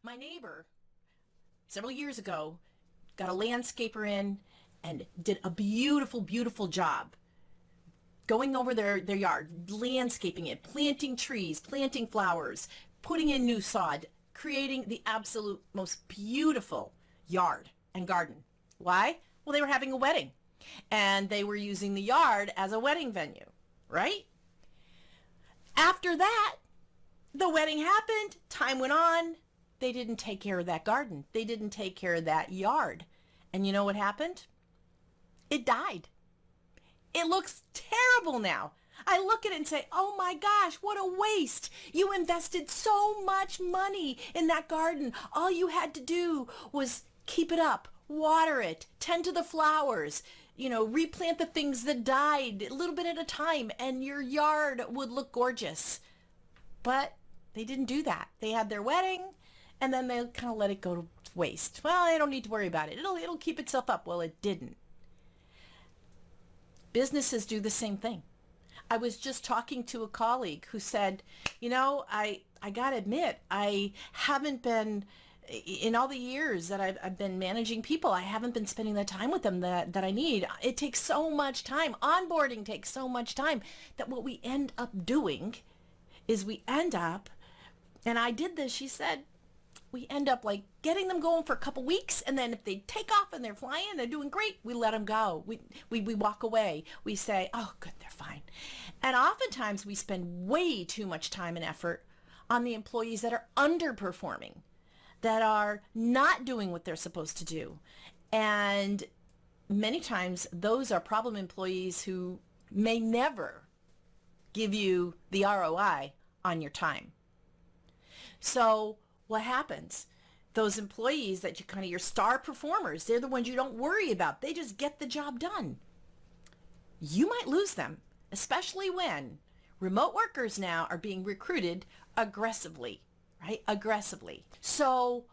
My neighbor, several years ago, got a landscaper in and did a beautiful, beautiful job going over their yard, landscaping it, planting trees, planting flowers, putting in new sod, creating the absolute most beautiful yard and garden. Why? Well, they were having a wedding and they were using the yard as a wedding venue, right? After that, the wedding happened, time went on, they didn't take care of that garden. They didn't take care of that yard. And you know what happened? It died. It looks terrible now. I look at it and say, oh my gosh, what a waste. You invested so much money in that garden. All you had to do was keep it up, water it, tend to the flowers, replant the things that died a little bit at a time, and your yard would look gorgeous. But they didn't do that. They had their wedding, and then they kind of let it go to waste. Well, I don't need to worry about it. It'll keep itself up. Well, it didn't. Businesses do the same thing. I was just talking to a colleague who said, I got to admit, I haven't been, in all the years that I've been managing people, I haven't been spending the time with them that I need. It takes so much time. Onboarding takes so much time that what we end up doing is and I did this, she said, we end up like getting them going for a couple weeks, and then if they take off and they're flying, they're doing great, we let them go. We walk away. We say, oh, good, they're fine. And oftentimes we spend way too much time and effort on the employees that are underperforming, that are not doing what they're supposed to do. And many times those are problem employees who may never give you the ROI on your time. So what happens? Those employees that your star performers, they're the ones you don't worry about. They just get the job done. You might lose them, especially when remote workers now are being recruited aggressively, right? Aggressively. So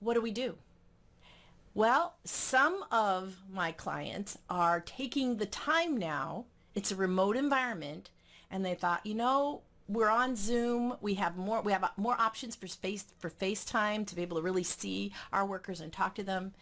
what do? Well, some of my clients are taking the time now. It's a remote environment, and they thought, we're on Zoom. We have more options for FaceTime to be able to really see our workers and talk to them.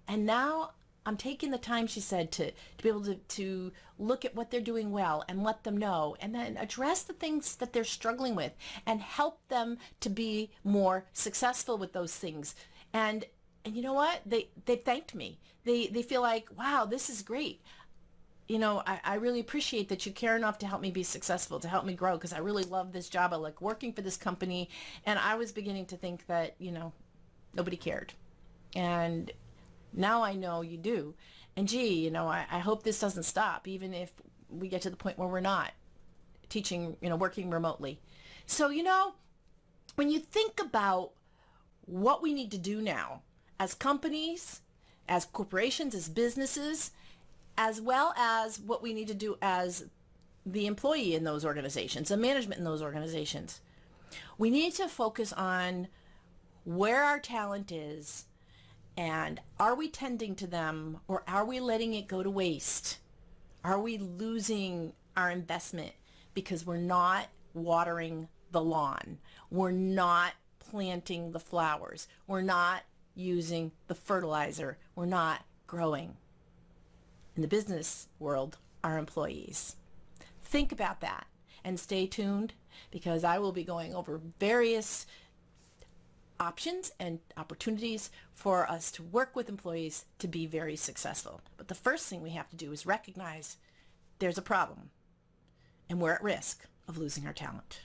And now I'm taking the time, she said, to be able to look at what they're doing well and let them know, and then address the things that they're struggling with and help them to be more successful with those things. And you know what? They thanked me. They feel like, wow, this is great. I really appreciate that you care enough to help me be successful, to help me grow, because I really love this job. I like working for this company. And I was beginning to think that, nobody cared. And now I know you do. And gee, I hope this doesn't stop, even if we get to the point where we're not teaching, working remotely. So, when you think about what we need to do now as companies, as corporations, as businesses, as well as what we need to do as the employee in those organizations, the management in those organizations. We need to focus on where our talent is, and are we tending to them, or are we letting it go to waste? Are we losing our investment because we're not watering the lawn? We're not planting the flowers. We're not using the fertilizer. We're not growing. In the business world, our employees. Think about that and stay tuned, because I will be going over various options and opportunities for us to work with employees to be very successful. But the first thing we have to do is recognize there's a problem and we're at risk of losing our talent.